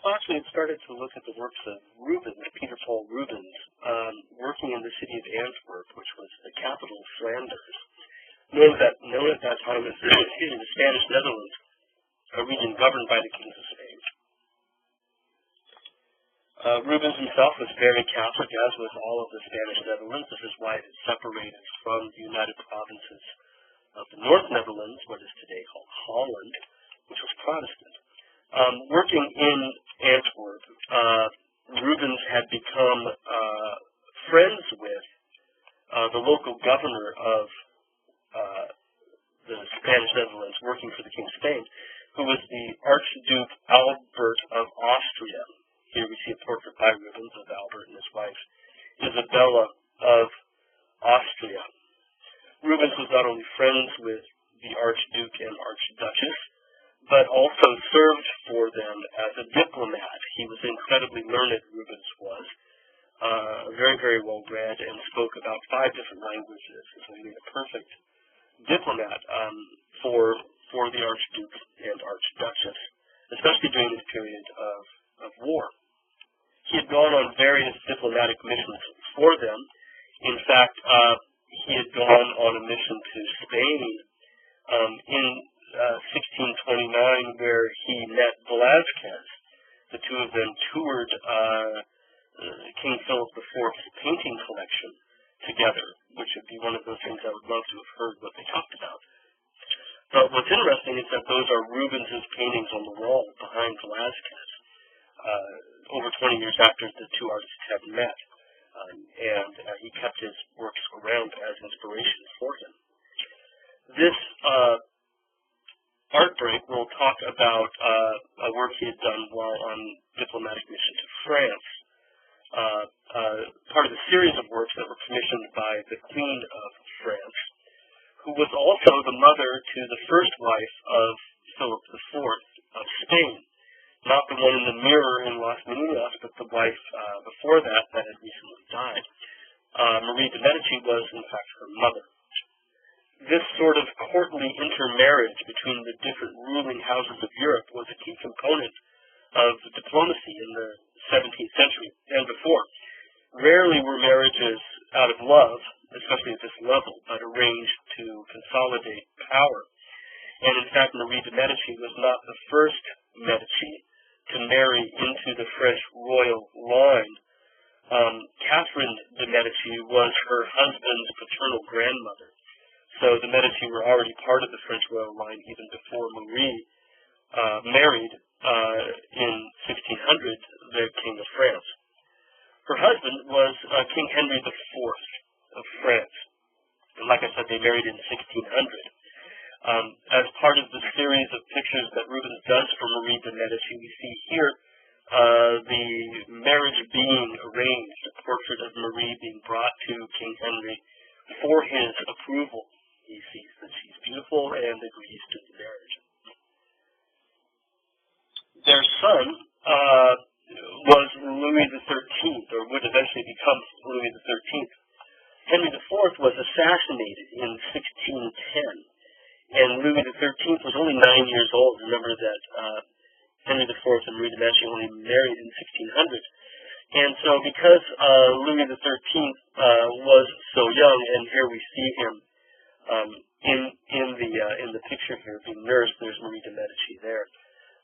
class we had started to look at the works of Rubens, Peter Paul Rubens, working in the city of Antwerp, which was the capital of Flanders, known at that time as the Spanish Netherlands, a region governed by the kings of Spain. Rubens himself was very Catholic, as was all of the Spanish Netherlands. This is why it is separated from the United Provinces of the North Netherlands, what is today called Holland, which was Protestant. Working in Antwerp, Rubens had become friends with the local governor of the Spanish Netherlands, working for the King of Spain, who was the Archduke Albert of Austria. Here we see a portrait by Rubens of Albert and his wife, Isabella of Austria. Rubens was not only friends with the Archduke and Archduchess, but also served for them as a diplomat. He was incredibly learned, Rubens was, very, very well read, and spoke about 5 different languages. So he made a perfect diplomat for the Archduke and Archduchess, especially during this period of war. He had gone on various diplomatic missions for them. In fact, he had gone on a mission to Spain in 1629, where he met Velázquez. The two of them toured King Philip IV's painting collection together, which would be one of those things I would love to have heard what they talked about. But what's interesting is that those are Rubens' paintings on the wall behind Velázquez, over 20 years after the two artists had met, and he kept his works around as inspiration for him. This art break will talk about a work he had done while on diplomatic mission to France, part of a series of works that were commissioned by the Queen of France, who was also the mother to the first wife of Philip IV of Spain. Not the one in the mirror in Las Meninas, but the wife before that had recently died. Marie de Medici was, in fact, her mother. This sort of courtly intermarriage between the different ruling houses of Europe was a key component of diplomacy in the 17th century and before. Rarely were marriages out of love, especially at this level, but arranged to consolidate power. And in fact, Marie de Medici was not the first Medici to marry into the French royal line. Catherine de Medici was her husband's paternal grandmother. So the Medici were already part of the French royal line even before Marie married in 1600 the King of France. Her husband was King Henry IV of France. And like I said, they married in 1600. As part of the series of pictures that Rubens does for Marie de Medici, we see here the marriage being arranged, a portrait of Marie being brought to King Henry for his approval. He sees that she's beautiful and agrees to the marriage. Their son was Louis XIII, or would eventually become Louis XIII. Henry IV was assassinated in 1610. And Louis XIII was only 9 years old. Remember that Henry IV and Marie de Medici only married in 1600. And so because Louis XIII was so young, and here we see him in the picture here being nursed, there's Marie de Medici there,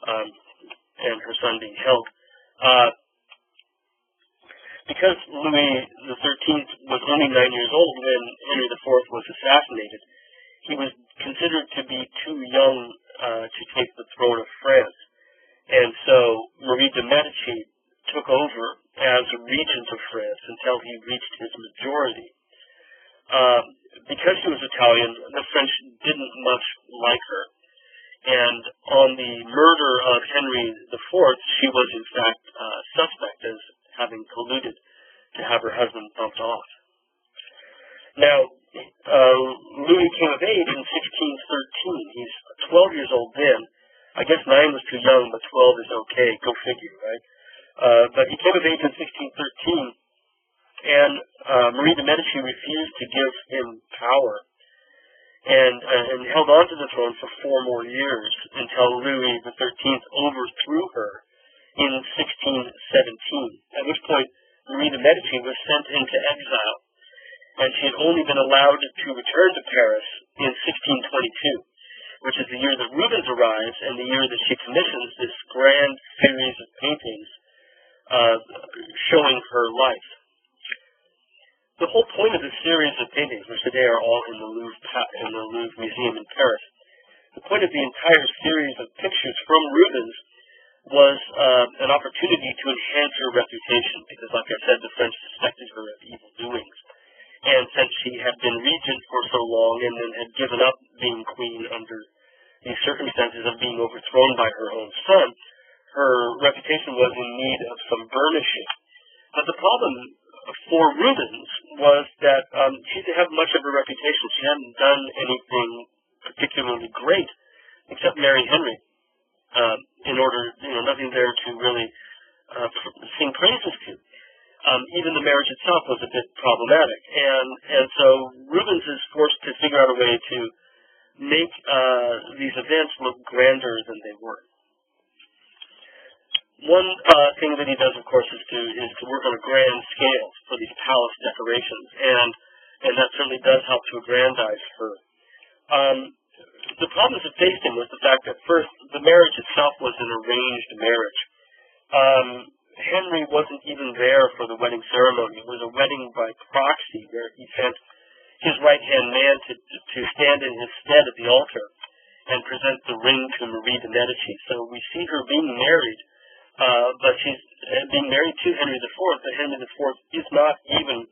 and her son being held. Because Louis XIII was only 9 years old when Henry IV was assassinated, he was considered to be too young to take the throne of France. And so Marie de Medici took over as a regent of France until he reached his majority. Because she was Italian, the French didn't much like her. And on the murder of Henry IV, she was in fact suspect as having colluded to have her husband bumped off. Now, Louis came of age in 1613. He's 12 years old then. I guess 9 was too young, but 12 is okay. Go figure, right? But he came of age in 1613, and Marie de Medici refused to give him power and held on to the throne for 4 more years until Louis XIII overthrew her in 1617, at which point Marie de Medici was sent into exile, and she had only been allowed to return to Paris in 1622, which is the year that Rubens arrives and the year that she commissions this grand series of paintings showing her life. The whole point of this series of paintings, which today are all in the Louvre Museum in Paris, the point of the entire series of pictures from Rubens was an opportunity to enhance her reputation, because, like I said, the French suspected her of evil doings. And since she had been regent for so long and then had given up being queen under these circumstances of being overthrown by her own son, her reputation was in need of some burnishing. But the problem for Rubens was that she didn't have much of a reputation. She hadn't done anything particularly great except marry Henry. Nothing there to really sing praises to. Even the marriage itself was a bit problematic. And so Rubens is forced to figure out a way to make these events look grander than they were. One thing that he does, of course, is to work on a grand scale for these palace decorations, and that certainly does help to aggrandize her. The problems that faced him was the fact that, first, the marriage itself was an arranged marriage. Henry wasn't even there for the wedding ceremony. It was a wedding by proxy, where he sent his right-hand man to stand in his stead at the altar and present the ring to Marie de Medici. So we see her being married, but she's being married to Henry IV, but Henry IV is not even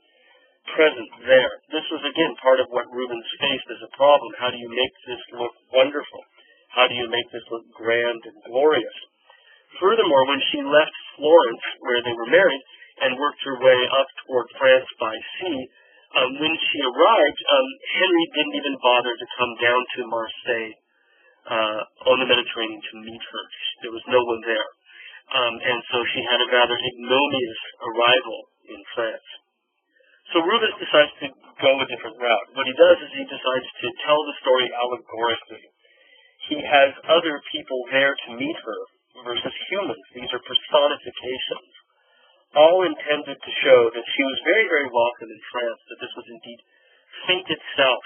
present there. This was, again, part of what Rubens faced as a problem. How do you make this look wonderful? How do you make this look grand and glorious? Furthermore, when she left Florence, where they were married, and worked her way up toward France by sea, when she arrived, Henry didn't even bother to come down to Marseille on the Mediterranean to meet her. There was no one there. And so she had a rather ignominious arrival in France. So Rubens decides to go a different route. What he does is he decides to tell the story allegorically. He has other people there to meet her versus humans. These are personifications, all intended to show that she was very, very welcome in France, that this was indeed fate itself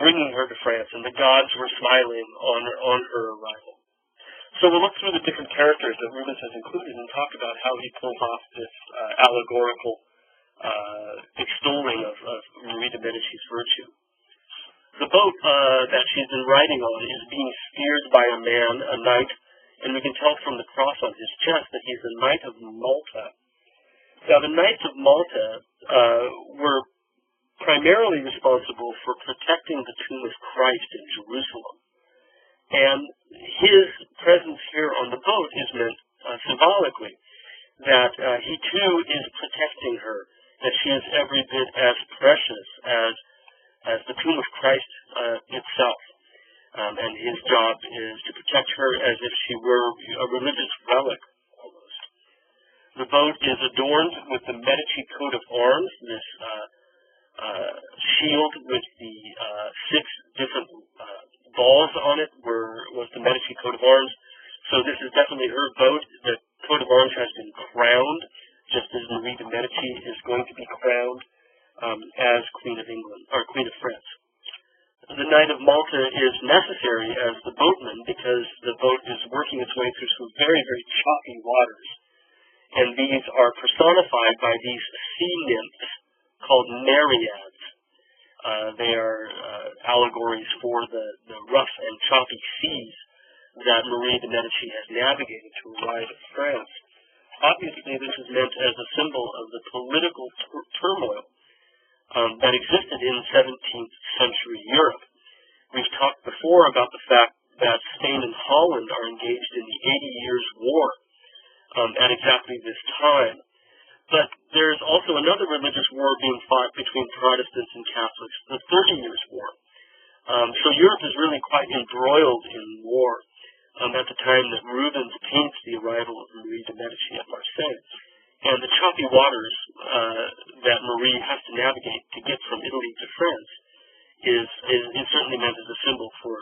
bringing her to France, and the gods were smiling on her arrival. So we'll look through the different characters that Rubens has included and talk about how he pulls off this allegorical extolling of Marie de Medici's virtue. The boat that she's been riding on is being steered by a man, a knight, and we can tell from the cross on his chest that he's a Knight of Malta. Now, the Knights of Malta were primarily responsible for protecting the tomb of Christ in Jerusalem. And his presence here on the boat is meant symbolically that he too is protecting her, that she is every bit as precious as the tomb of Christ itself. And his job is to protect her as if she were a religious relic, almost. The boat is adorned with the Medici coat of arms, this shield with the 6 different balls on it was the Medici coat of arms. So this is definitely her boat. The coat of arms has been crowned, just as Marie de Medici is going to be crowned as Queen of England, or Queen of France. The Knight of Malta is necessary as the boatman because the boat is working its way through some very, very choppy waters. And these are personified by these sea nymphs called Nereids. They are allegories for the rough and choppy seas that Marie de Medici has navigated to arrive at France. Obviously, this is meant as a symbol of the political turmoil that existed in 17th century Europe. We've talked before about the fact that Spain and Holland are engaged in the 80 Years' War at exactly this time. But there's also another religious war being fought between Protestants and Catholics, the 30 Years' War. So Europe is really quite embroiled in war at the time that Rubens paints the arrival of Marie de Medici at Marseille. And the choppy waters that Marie has to navigate to get from Italy to France is certainly meant as a symbol for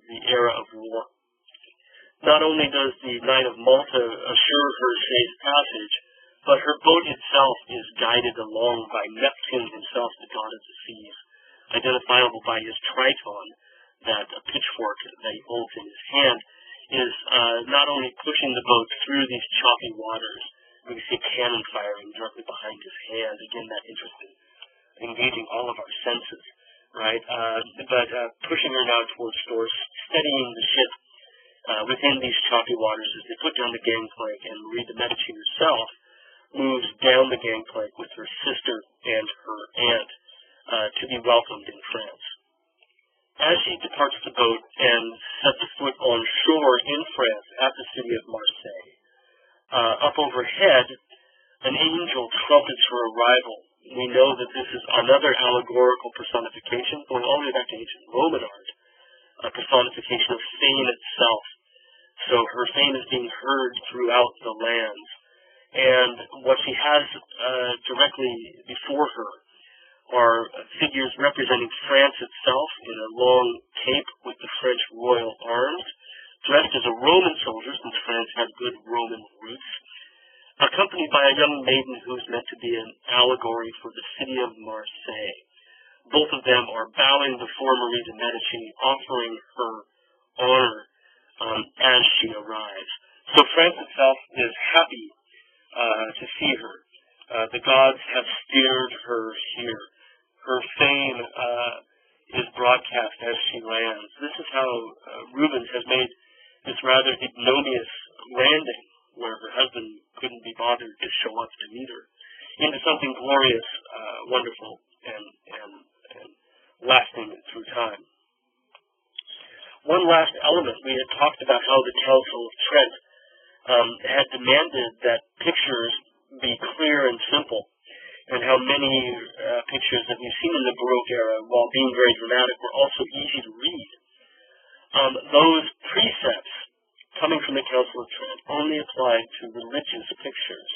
the era of war. Not only does the the Knight of Malta assure her safe passage, but her boat itself is guided along by Neptune himself, the god of the seas, identifiable by his triton, that pitchfork that he holds in his hand, is not only pushing the boat through these choppy waters. We see cannon firing directly behind his hand. Again, that interest in engaging all of our senses, right? But pushing her now towards shore, steadying the ship within these choppy waters as they put down the gangplank, and Marie de Medici herself moves down the gangplank with her sister and her aunt to be welcomed in France. As she departs the boat and sets foot on shore in France at the city of Marseille, up overhead, an angel trumpets her arrival. We know that this is another allegorical personification, going all the way back to ancient Roman art, a personification of fame itself. So her fame is being heard throughout the lands. And what she has directly before her are figures representing France itself in a long cape with the French royal arms, dressed as a Roman soldier, since France had good Roman roots, accompanied by a young maiden who is meant to be an allegory for the city of Marseille. Both of them are bowing before Marie de Medici, offering her honor as she arrives. So France itself is happy to see her. The gods have steered her here. Her fame is broadcast as she lands. This is how Rubens has made this rather ignominious landing, where her husband couldn't be bothered to show up to meet her, into something glorious, wonderful, and lasting through time. One last element, we had talked about how the Council of Trent had demanded that pictures be clear and simple, and how many pictures that we've seen in the Baroque era, while being very dramatic, were also easy to read. Those precepts coming from the Council of Trent only applied to religious pictures.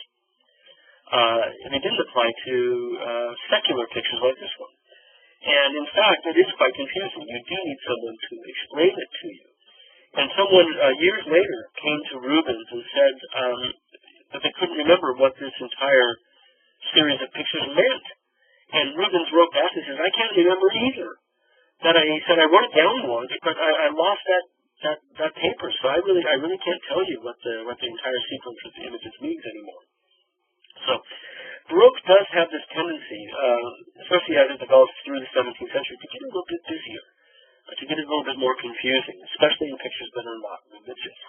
They didn't apply to secular pictures like this one. And in fact, it is quite confusing. You do need someone to explain it to you. And someone years later came to Rubens and said that they couldn't remember what this entire series of pictures meant. And Rubens wrote back and says, I can't remember either. He said, I wrote it down once, but I lost that paper, so I really can't tell you what the entire sequence of the images means anymore. So Baroque does have this tendency, especially as it develops through the 17th century, to get a little bit busier, to get a little bit more confusing, especially in pictures that are not religious.